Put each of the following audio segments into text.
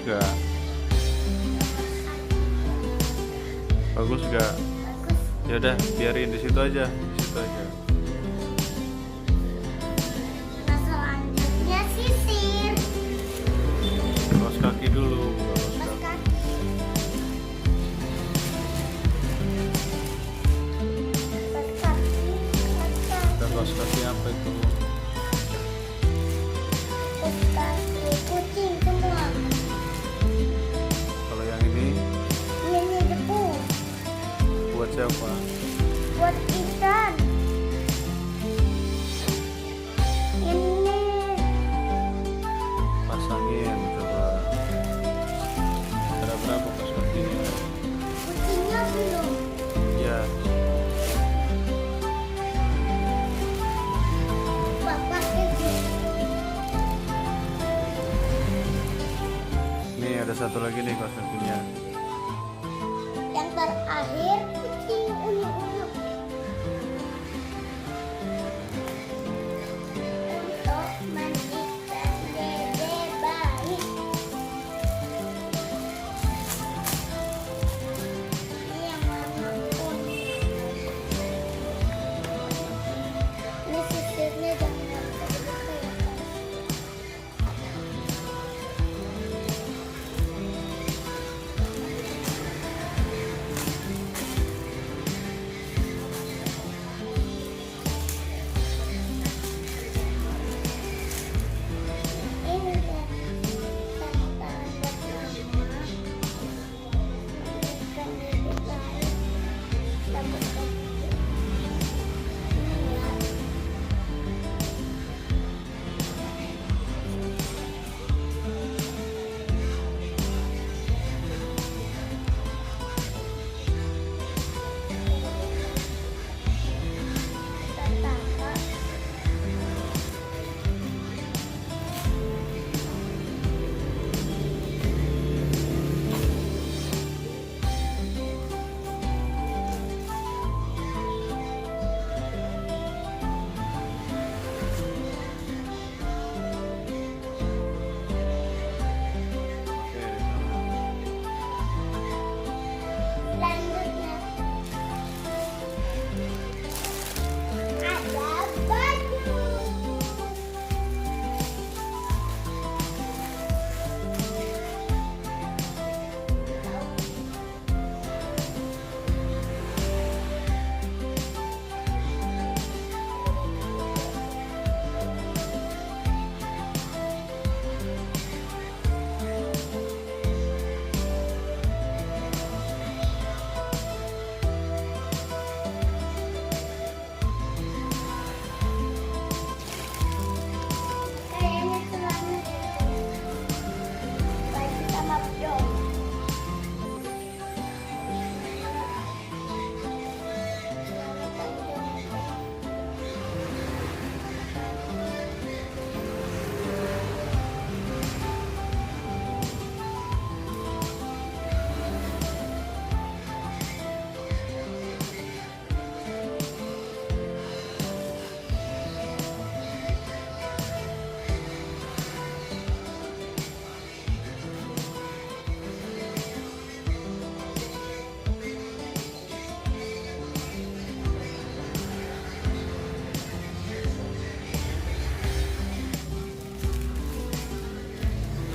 gak? Bagus gak? Ya udah, biarin di situ aja, di situ aja. Nah, selanjutnya sisir. Kaos kaki dulu, kaos Pas kaki. kaki. Pas kaki. Ada kaos kaki apa itu? Pas kaki kucing semua. Kalau yang ini Ini debu. buat siapa? Buat ikan. Ini Pasangin coba. Ada berapa kaos kakinya? kucingnya belum. Ya, Bapak itu. nih ada satu lagi nih kaos kakinya. Yang terakhir kucing unyu-unyu. Untuk mandikan dede bayi. Ini yang warna kuning. Ini sisirnya jangan sampai dibuka ya. Ini kan tangan buat mama. Mandikan dede bayi. Rambut kaki. Ini ya. Tata. Oke. Selanjutnya ada baju. Kayaknya celana baju sama piyong. Celana panjang.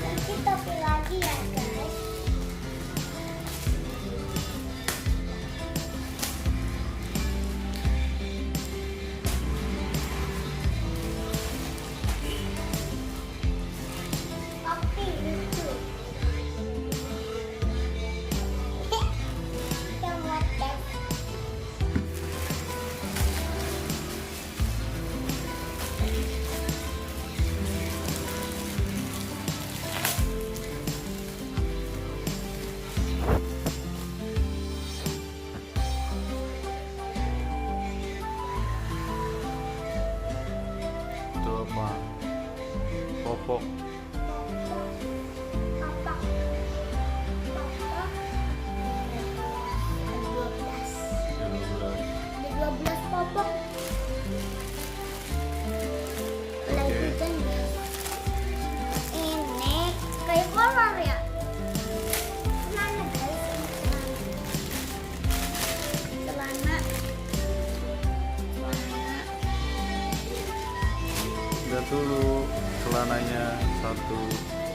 Nanti topi lagi ya guys. Topi lucu. Yang wadah. Itu apa? Popok. Apa? Apa? 12. 12. Ada 12 popok. Oke. Lanjutan guys. Ini kayak kolor ya. dulu celananya 1